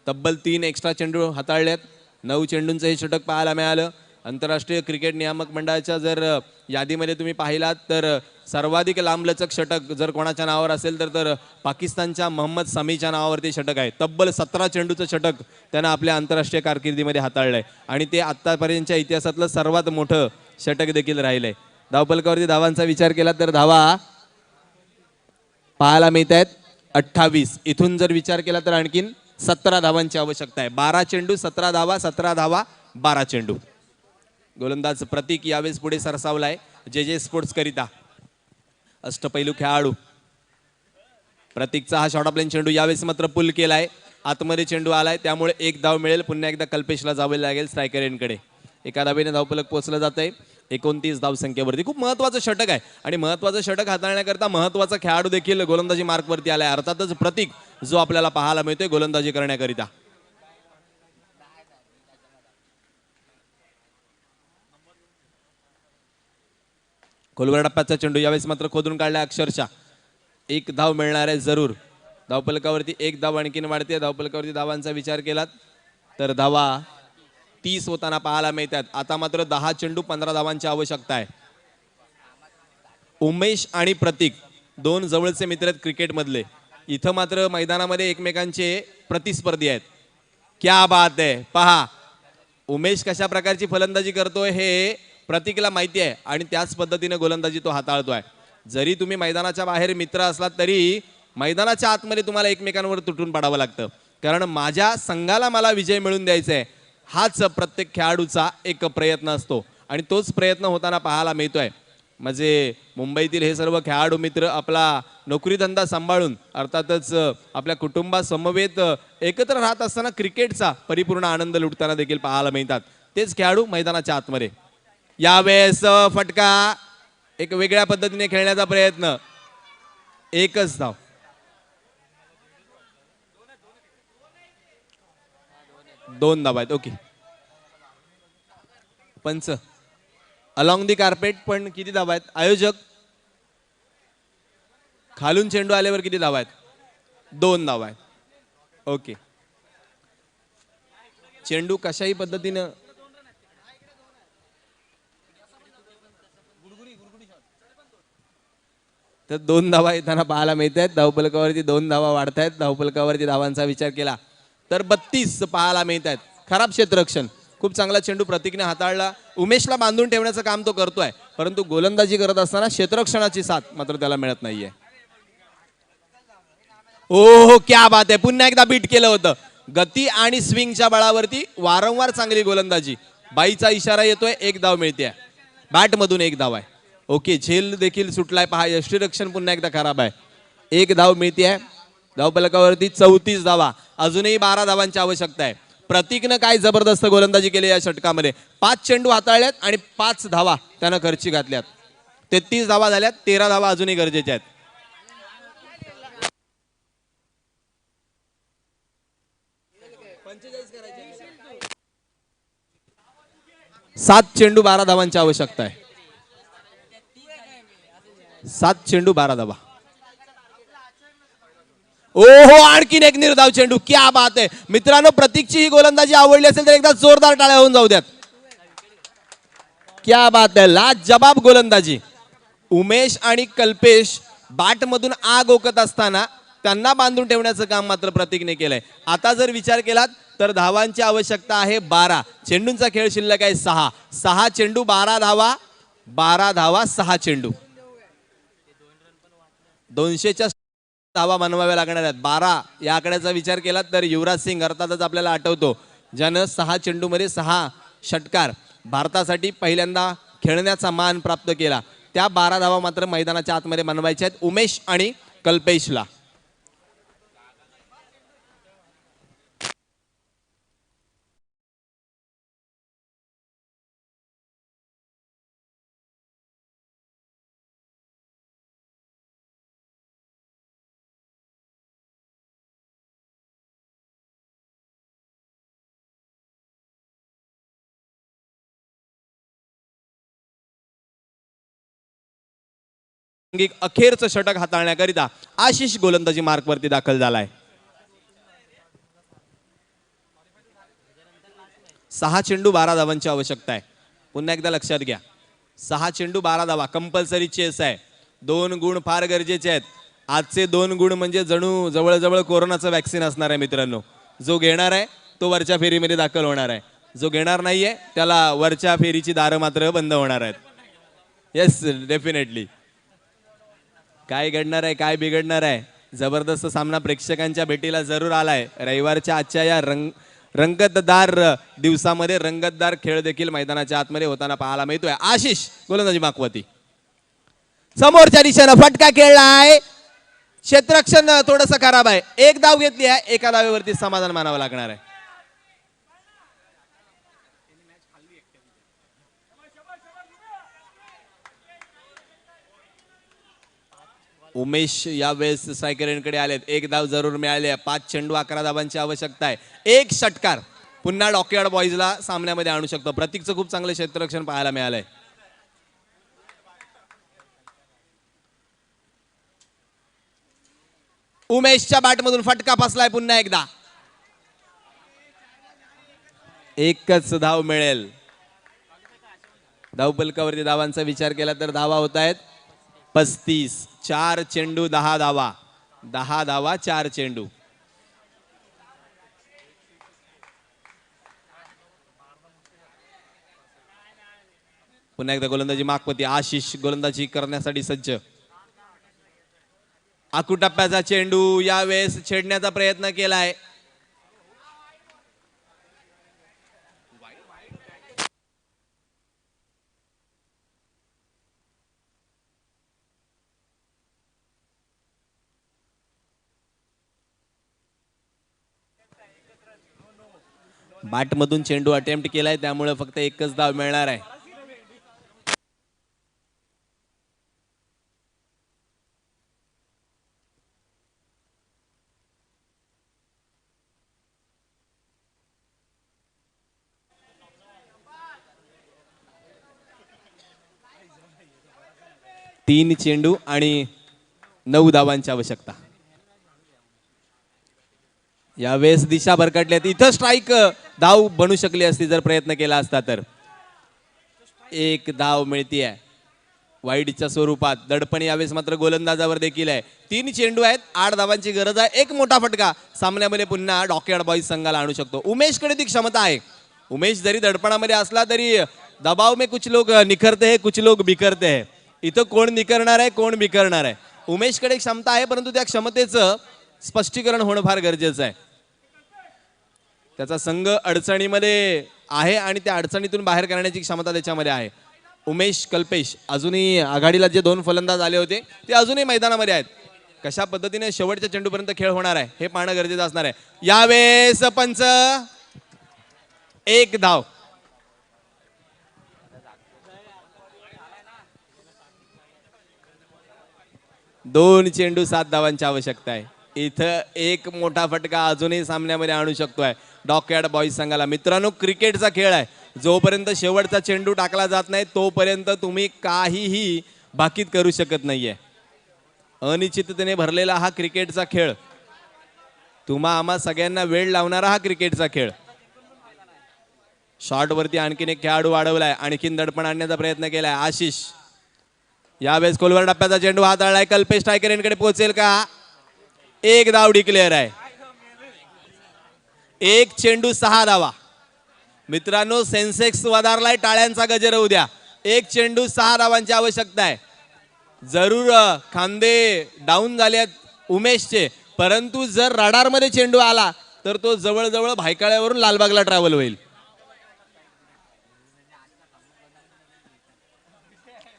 तब्बल 3 एक्स्ट्रा चेंडू हाताळल्यात. 9 चेंडूंचं हे षटक पाहायला मिळालं. आंतरराष्ट्रीय क्रिकेट नियामक मंडळाच्या जर यादीमध्ये तुम्ही पाहिलात तर सर्वाधिक लांबलचक षटक जर कोणाच्या नावावर असेल तर पाकिस्तानच्या मोहम्मद समीच्या नावावरती षटक आहे. तब्बल 17 चेंडूचं षटक त्यानं आपल्या आंतरराष्ट्रीय कारकिर्दीमध्ये हाताळलंय आणि ते आतापर्यंतच्या इतिहासातलं सर्वात मोठं षटक देखील राहिलंय. धावफलकावरती धावांचा विचार केला तर धावा पाहायला मिळत आहेत 28. इथून जर विचार केला तर आणखीन 17 धावांची आवश्यकता आहे. 12 चेंडू 17 धावा, 17 धावा 12 चेंडू. गोलंदाज प्रतीक यावेळेस पुढे सरसावलाय जे स्पोर्ट्स करिता. अष्टपैलू खेळाडू प्रतीकचा हा शॉर्ट ऑफ लाईन चेंडू यावेळेस मात्र पुल केलाय. आतमध्ये चेंडू आलाय, त्यामुळे 1 धाव मिळेल. पुन्हा एकदा कल्पेशला जावे लागेल स्ट्रायकर एंडकडे. एका धावेने धावफलक पोहोचलं जात आहे 29 धावसंख्येवरती. खूप महत्वाचं षटक आहे आणि महत्वाचं षटक हाताळण्याकरता महत्वाचा खेळाडू देखील गोलंदाजी मार्कवरती आलाय. अर्थातच प्रतीक जो आपल्याला पाहायला मिळतोय गोलंदाजी करण्याकरिता. खोलवर टप्प्याचा चेंडू यावेळेस मात्र खोदून काढलाय अक्षरशः. 1 धाव मिळणार आहे जरूर. धावफलकावरती 1 धाव आणखीन वाढते. धावफलकावरती धावांचा विचार केलात तर धावा 30 होताना पाहायला मिळतात. आता मात्र 10 चेंडू 15 धावांची आवश्यकता आहे. उमेश आणि प्रतीक 2 जवळचे मित्र आहेत क्रिकेटमधले. इथं मात्र मैदानामध्ये एकमेकांचे प्रतिस्पर्धी आहेत. क्या बात आहे. पहा उमेश कशा प्रकारची फलंदाजी करतोय हे प्रतीकला माहिती आहे आणि त्याच पद्धतीने गोलंदाजी तो हाताळतोय. जरी तुम्ही मैदानाच्या बाहेर मित्र असलात तरी मैदानाच्या आतमध्ये तुम्हाला एकमेकांवर तुटून पडावं लागतं, कारण माझ्या संघाला मला विजय मिळवून द्यायचा आहे हाच प्रत्येक खेळाडूचा एक प्रयत्न असतो आणि तोच प्रयत्न होताना पाहायला मिळतोय. म्हणजे मुंबईतील हे सर्व खेळाडू मित्र आपला नोकरी धंदा सांभाळून अर्थातच आपल्या कुटुंबासमवेत एकत्र राहत असताना क्रिकेटचा परिपूर्ण आनंद लुटताना देखील पाहायला मिळतात. तेच खेळाडू मैदानाच्या आतमध्ये. यावेळेस फटका. एक वेगळ्या पद्धतीने खेळण्याचा प्रयत्न. 1च धाव. दोन धावा आहेत. ओके पंच अलॉंग दी कार्पेट. पण किती धावा आहेत आयोजक? खालून चेंडू आल्यावर किती धावा आहेत? 2 धावा आहेत. ओके चेंडू कशाही पद्धतीनं तर 2 धावा येताना पाहायला मिळत आहेत. धावफलकावरती 2 धावा वाढत आहेत. धावफलकावरती धावांचा विचार केला तर 32 पाहायला मिळत आहेत. खराब क्षेत्ररक्षण, खूप चांगला चेंडू प्रतीकने हाताळला. उमेशला बांधून ठेवण्याचं काम तो करतोय, परंतु गोलंदाजी करत असताना क्षेत्ररक्षणाची साथ मात्र त्याला मिळत नाहीये. ओ क्या बात आहे, पुन्हा एकदा बीट केलं होतं. गती आणि स्विंगच्या बळावरती वारंवार चांगली गोलंदाजी. बाईचा इशारा येतोय, 1 धाव मिळते. बॅट मधून 1 धाव आहे. ओके, झेल देखील सुटलाय. पहा यष्टीरक्षण पुन्हा एकदा खराब आहे. 1 धाव मिळते. धावफलकावरती 34 धावा. अजूनही 12 धावांची आवश्यकता आहे. प्रतीकनं काय जबरदस्त गोलंदाजी केली या षटकामध्ये. 5 चेंडू हाताळल्यात आणि 5 धावा त्यानं खर्ची घातल्यात. 33 धावा झाल्यात. 13 धावा अजूनही गरजेच्या आहेत. 7 चेंडू 12 धावांची आवश्यकता आहे. 7 चेंडू 12 धावा. ओहो, आणखीन एक निर्धाव चेंडू. क्या बात आहे मित्रांनो, प्रतीकची ही गोलंदाजी आवडली असेल तर एकदा जोरदार टाळ्या होऊन जाऊ द्यात. क्या बात आहे, लाजबाब गोलंदाजी. उमेश आणि कल्पेश बॅटमधून आग ओकत असताना त्यांना बांधून ठेवण्याचं काम मात्र प्रतीकने केलंय. आता जर विचार केलात तर धावांची आवश्यकता आहे 12. चेंडूंचा खेळ शिल्लक आहे 6. 6 चेंडू 12 धावा. 12 धावा 6 चेंडू. 200च्या धावा बनवाव्या लागणार आहेत. 12 या आकड्याचा विचार केला तर युवराज सिंग अर्थातच आपल्याला आठवतो, ज्यानं 6 चेंडूमध्ये 6 षटकार भारतासाठी पहिल्यांदा खेळण्याचा मान प्राप्त केला. त्या 12 धावा मात्र मैदानाच्या आतमध्ये बनवायच्या आहेत उमेश आणि कल्पेशला. अखेरचं षटक हाताळण्याकरिता आशिष गोलंदाजी मार्कवरती दाखल झालाय. 6 चेंडू 12 धावांची आवश्यकता आहे. पुन्हा एकदा लक्षात घ्या, 6 चेंडू 12 धावा कंपल्सरी चेस आहे. 2 गुण फार गरजेचे आहेत. आजचे 2 गुण म्हणजे जणू जवळजवळ कोरोनाचं वॅक्सिन असणार आहे मित्रांनो. जो घेणार आहे तो वरच्या फेरीमध्ये दाखल होणार आहे. जो घेणार नाहीये त्याला वरच्या फेरीची दारं मात्र बंद होणार आहेत. Yes, definitely. काय घडणार आहे, काय बिघडणार आहे, जबरदस्त सामना प्रेक्षकांच्या भेटीला जरूर आलाय. रविवारच्या आजच्या या रंगतदार दिवसामध्ये रंगतदार खेळ देखील मैदानाच्या आतमध्ये होताना पाहायला मिळतोय. आशिष गोलंदाजी माकवती समोरच्या दिशेनं फटका खेळलाय. क्षेत्ररक्षण थोडंसं खराब आहे. 1 धाव घेतली आहे. 1 धावेवरती समाधान मानावं लागणार आहे. उमेश यावेळेस स्ट्रायकरकडे आलेत. 1 धाव जरूर मिळाली आहे. 5 चेंडू 11 धावांची आवश्यकता आहे. 1 षटकार पुन्हा डॉकयार्ड बॉईजला सामन्यामध्ये आणू शकतो. प्रतीकचं खूप चांगलं क्षेत्ररक्षण पाहायला मिळालंय. उमेशच्या बॅटमधून फटका फसलाय पुन्हा एकदा. 1च धाव मिळेल. धावफलकावरती धावांचा विचार केला तर धावा होत आहेत 35. 4 चेंडू 10 धावा. 10 धावा 4 चेंडू. पुन्हा एकदा गोलंदाजी माकपती. आशिष गोलंदाजी करण्यासाठी सज्ज. आकुटप्प्याचा चेंडू यावेळेस छेडण्याचा प्रयत्न केलाय. बॅटमधून चेंडू अटेम्प्ट केलाय, त्यामुळे फक्त 1च धाव मिळणार आहे. तीन चेंडू आणि 9 धावांची आवश्यकता. यावेळेस दिशा भरकटल्यात. इथं स्ट्राईक धाव बनू शकली असती जर प्रयत्न केला असता तर. 1 धाव मिळतीये. वाईटच्या स्वरूपात. दडपण यावेळेस मात्र गोलंदाजावर देखील आहे. 3 चेंडू आहेत, 8 धावांची गरज आहे. एक मोठा फटका सामन्यामध्ये पुन्हा डॉकयार्ड बॉईज संघाला आणू शकतो. उमेशकडे ती क्षमता आहे. उमेश जरी दडपणामध्ये असला तरी दबाव में कुछ लोग निखरते हैं, कुछ लोग बिखरते हैं. इथं कोण निखरणार आहे, कोण बिखरणार आहे. उमेशकडे क्षमता आहे, परंतु त्या क्षमतेचं स्पष्टीकरण होणं फार गरजेचं आहे. त्याचा संघ अडचणीमध्ये आहे आणि त्या अडचणीतून बाहेर करण्याची क्षमता त्याच्यामध्ये आहे. उमेश कल्पेश अजूनही आघाडीला जे 2 फलंदाज आले होते ते अजूनही मैदानामध्ये आहेत. कशा पद्धतीने शेवटच्या चेंडूपर्यंत खेळ होणार आहे हे पाहणं गरजेचं असणार आहे. यावेळेस पंच 1 धाव. दोन चेंडू 7 धावांची आवश्यकता आहे. इथं एक मोठा फटका अजूनही सामन्यामध्ये आणू शकतोय डॉकयार्ड बॉईज संघाला. मित्रांनो, क्रिकेटचा खेळ आहे. जोपर्यंत शेवटचा चेंडू टाकला जात नाही तोपर्यंत तुम्ही काहीही बाकीत करू शकत नाहीये. अनिश्चिततेने भरलेला हा क्रिकेटचा खेळ, तुम्हा आम्हा सगळ्यांना वेळ लावणारा हा क्रिकेटचा खेळ. शॉर्ट वरती आणखीन एक खेळाडू वाढवलाय, आणखीन दडपण आणण्याचा प्रयत्न केलाय आशिष. यावेळेस खोलवर टप्प्याचा चेंडू हाताळलाय. कल्पेश टायकर यांकडे पोहोचेल का? 1 धाव डिक्लेअर आहे. 1 चेंडू 6 धावा. मित्रांनो, सेन्सेक्स वधारलाय. टाळ्यांचा गजर होऊ द्या. 1 चेंडू 6 धावांची आवश्यकता आहे. जरूर खांदे डाऊन झालेत उमेशचे, परंतु जर रडारमध्ये चेंडू आला तर तो जवळजवळ भायखळ्यावरून लालबागला ट्रॅव्हल होईल.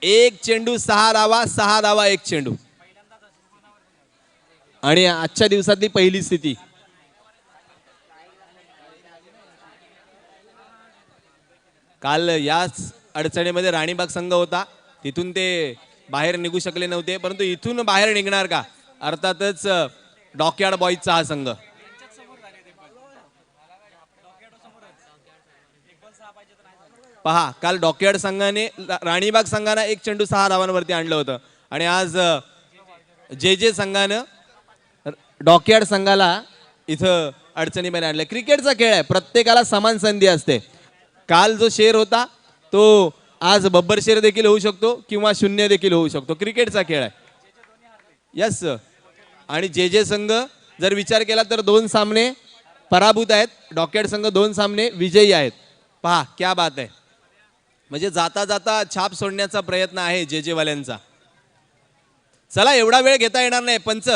1 चेंडू 6 धावा, 6 धावा 1 चेंडू. आणि आजच्या दिवसातली पहिली स्थिती. काल याच अडचणीमध्ये राणीबाग संघ होता, तिथून ते बाहेर निघू शकले नव्हते, परंतु इथून बाहेर निघणार का? अर्थातच डॉकयार्ड बॉईजचा हा संघ. पहा, काल डॉकयार्ड संघाने राणीबाग संघाने 1 चेंडू 6 धावांवरती आणलं होतं आणि आज जे जे संघानं डॉकयार्ड संघाला इथं अडचणीमध्ये आणलं. क्रिकेटचा खेळ आहे, प्रत्येकाला समान संधी असते. काल जो शेर होता तो आज बब्बर शेर देखील होऊ शकतो किंवा 0 देखील होऊ शकतो. क्रिकेटचा खेळ आहे. यस. आणि जे जे संघ जर विचार केला तर 2 सामने पराभूत आहेत. डॉकयार्ड संघ 2 सामने विजयी आहेत. पहा, क्या बात आहे. म्हणजे जाता जाता छाप सोडण्याचा प्रयत्न आहे जे जे वाल्यांचा. चला, एवढा वेळ घेता येणार नाही. पंच,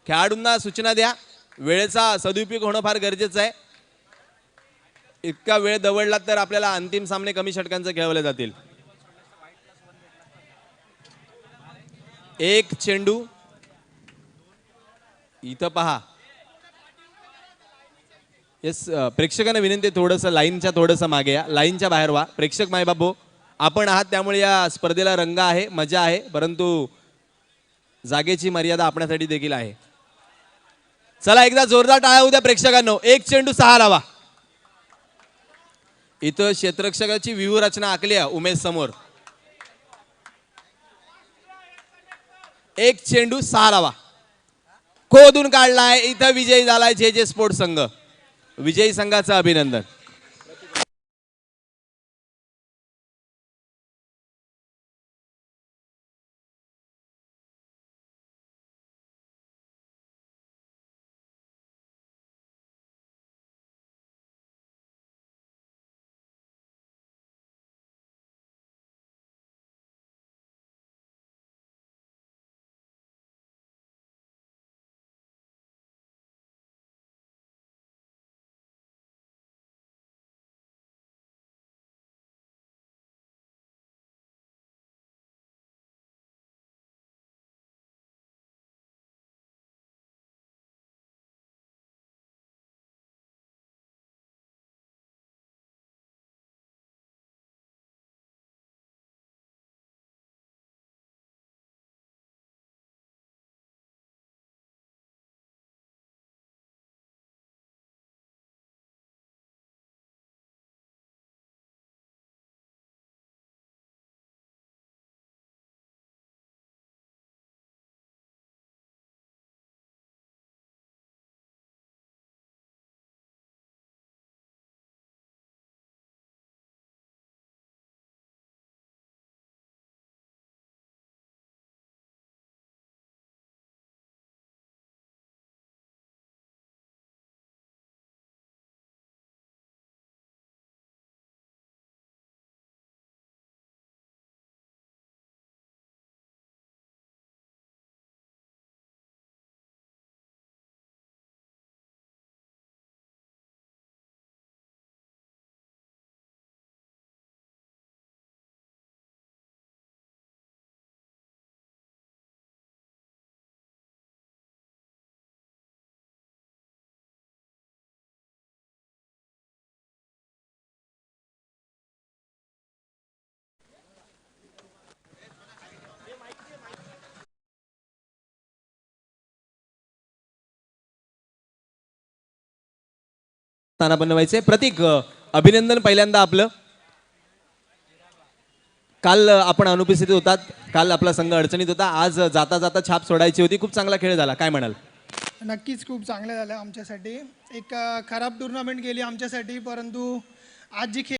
खेळाडूंना सूचना द्या. वेळेचा सदुपयोग होणं फार गरजेचं आहे. इतका वेळ दवडला तर आपल्याला अंतिम सामने कमी षटकांचे खेळवले जातील. 1 चेंडू. इथं पहा. येस, प्रेक्षकांना विनंती, थोडंसं लाईनच्या थोडंसं मागे या. लाईनच्या बाहेर व्हा. प्रेक्षक मायबाबू आपण आहात, त्यामुळे या स्पर्धेला रंग आहे, मजा आहे, परंतु जागेची मर्यादा आपल्यासाठी देखील आहे. चला, एकदा जोरदार टाळ्या उद्या प्रेक्षकांनो. 1 चेंडू 6 धावा. इथं क्षेत्ररक्षकाची व्यूहरचना आखली आहे उमेश समोर. 1 चेंडू 6 धावा खोदून काढलाय. इथं विजयी झालाय जे जे स्पोर्ट्स संघ. विजयी संघाचं अभिनंदन. स्थानापन्न व्हायचे. प्रतीक, अभिनंदन पहिल्यांदा आपलं. काल आपण अनुपस्थित होतात, काल आपला संघ अडचणीत होता, आज जाता जाता छाप सोडायची होती. खूप चांगला खेळ झाला, काय म्हणाल? नक्कीच खूप चांगलं झालं आमच्यासाठी. एक खराब टुर्नामेंट गेली आमच्यासाठी, परंतु आज जी